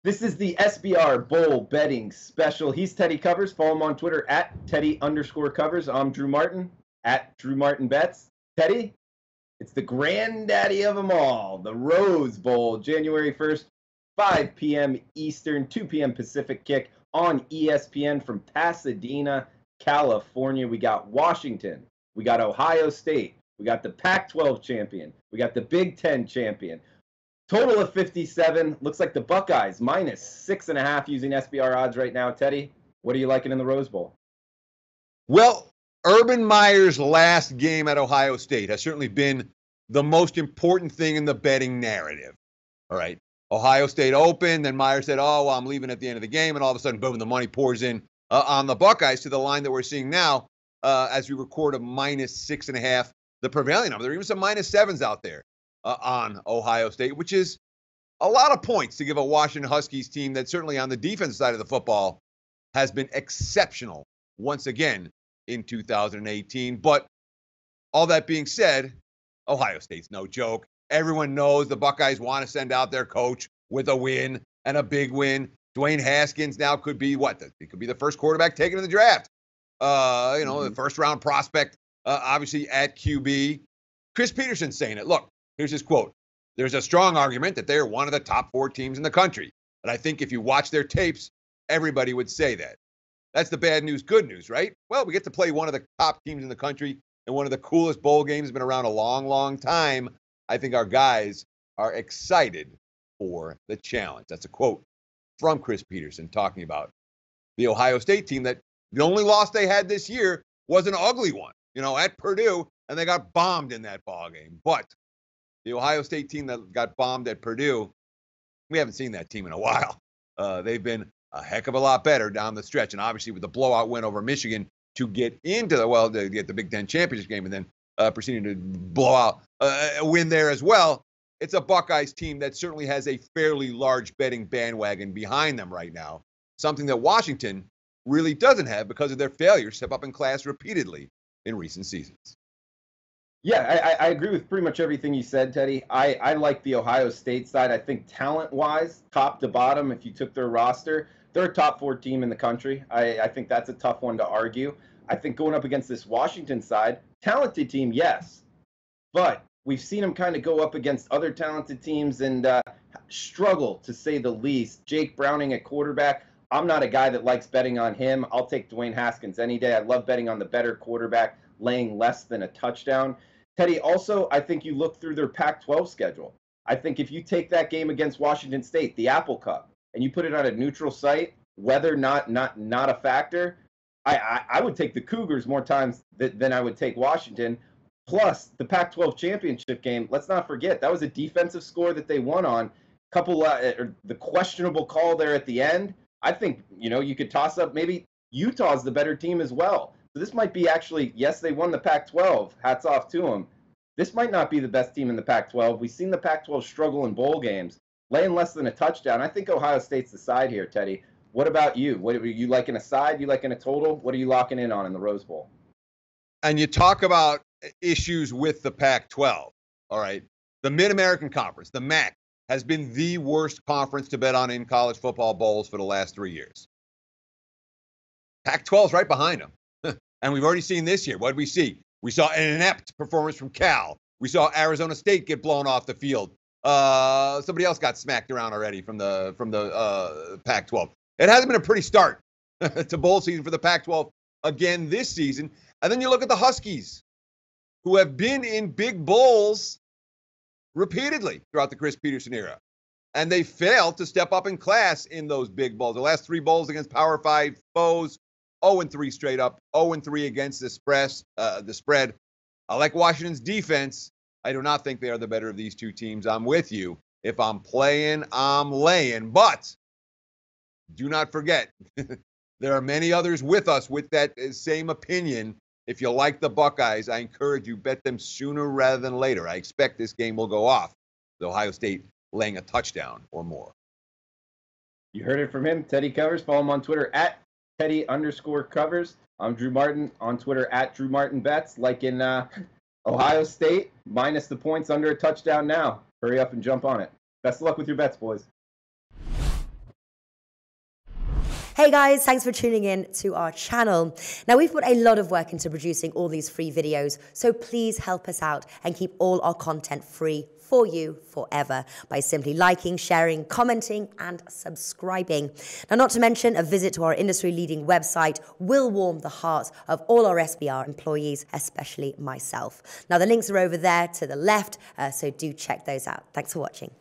This is the SBR Bowl betting special. He's Teddy Covers. Follow him on Twitter at Teddy_Covers. I'm Drew Martin at Drew Martin Bets. Teddy, it's the granddaddy of them all, the Rose Bowl, January 1st, 5 p.m. Eastern, 2 p.m. Pacific kick on ESPN from Pasadena, California. We got Washington. We got Ohio State. We got the Pac-12 champion. We got the Big Ten champion. Total of 57. Looks like the Buckeyes minus 6.5 using SBR odds right now. Teddy, what are you liking in the Rose Bowl? Well, Urban Meyer's last game at Ohio State has certainly been the most important thing in the betting narrative. All right. Ohio State opened, then Meyer said, oh, well, I'm leaving at the end of the game. And all of a sudden, boom, the money pours in on the Buckeyes to the line that we're seeing now as we record a minus 6.5, the prevailing number. There are even some minus 7s out there on Ohio State, which is a lot of points to give a Washington Huskies team that certainly on the defense side of the football has been exceptional once again in 2018. But all that being said, Ohio State's no joke. Everyone knows the Buckeyes want to send out their coach with a win and a big win. Dwayne Haskins now could be what? He could be the first quarterback taken in the draft. The first round prospect, obviously at QB. Chris Peterson's saying it. Look, here's his quote. There's a strong argument that they're one of the top 4 teams in the country. And I think if you watch their tapes, everybody would say that. That's the bad news, good news, right? Well, we get to play one of the top teams in the country and one of the coolest bowl games. Been around a long, long time. I think our guys are excited for the challenge. That's a quote from Chris Peterson talking about the Ohio State team that the only loss they had this year was an ugly one, at Purdue, and they got bombed in that ball game. But the Ohio State team that got bombed at Purdue, we haven't seen that team in a while. They've been a heck of a lot better down the stretch. And obviously with the blowout win over Michigan to get into to get the Big Ten championship game and then proceeding to blow out a win there as well. It's a Buckeyes team that certainly has a fairly large betting bandwagon behind them right now. Something that Washington really doesn't have because of their failure to step up in class repeatedly in recent seasons. Yeah, I agree with pretty much everything you said, Teddy. I like the Ohio State side. I think talent-wise, top to bottom, if you took their roster, they're a top 4 team in the country. I think that's a tough one to argue. I think going up against this Washington side, talented team, yes. But we've seen them kind of go up against other talented teams and struggle, to say the least. Jake Browning at quarterback, I'm not a guy that likes betting on him. I'll take Dwayne Haskins any day. I love betting on the better quarterback, laying less than a touchdown. Teddy, also, I think you look through their Pac-12 schedule. I think if you take that game against Washington State, the Apple Cup, and you put it on a neutral site, weather not a factor, I would take the Cougars more times than I would take Washington. Plus, the Pac-12 championship game, let's not forget, that was a defensive score that they won on. The questionable call there at the end, I think, you could toss up maybe Utah's the better team as well. So this might be actually, yes, they won the Pac-12. Hats off to them. This might not be the best team in the Pac-12. We've seen the Pac-12 struggle in bowl games, laying less than a touchdown. I think Ohio State's the side here, Teddy. What about you? What are you liking a side? You liking a total? What are you locking in on in the Rose Bowl? And you talk about issues with the Pac-12. All right. The Mid-American Conference, the MAC, has been the worst conference to bet on in college football bowls for the last 3 years. Pac-12 is right behind them. And we've already seen this year. What did we see? We saw an inept performance from Cal. We saw Arizona State get blown off the field. Somebody else got smacked around already from the Pac-12. It hasn't been a pretty start to bowl season for the Pac-12 again this season. And then you look at the Huskies, who have been in big bowls repeatedly throughout the Chris Peterson era. And they failed to step up in class in those big bowls. The last 3 bowls against Power 5 foes, 0-3 straight up, 0-3 against the spread. I like Washington's defense. I do not think they are the better of these 2 teams. I'm with you. If I'm playing, I'm laying. But do not forget, there are many others with us with that same opinion. If you like the Buckeyes, I encourage you, bet them sooner rather than later. I expect this game will go off with Ohio State laying a touchdown or more. You heard it from him, Teddy Covers. Follow him on Twitter at Teddy_Covers. I'm Drew Martin on Twitter at Drew Martin Bets. Like in Ohio State, minus the points under a touchdown now. Hurry up and jump on it. Best of luck with your bets, boys. Hey guys, thanks for tuning in to our channel. Now, we've put a lot of work into producing all these free videos, so please help us out and keep all our content free for you forever by simply liking, sharing, commenting, and subscribing. Now, not to mention, a visit to our industry-leading website will warm the hearts of all our SBR employees, especially myself. Now, the links are over there to the left, so do check those out. Thanks for watching.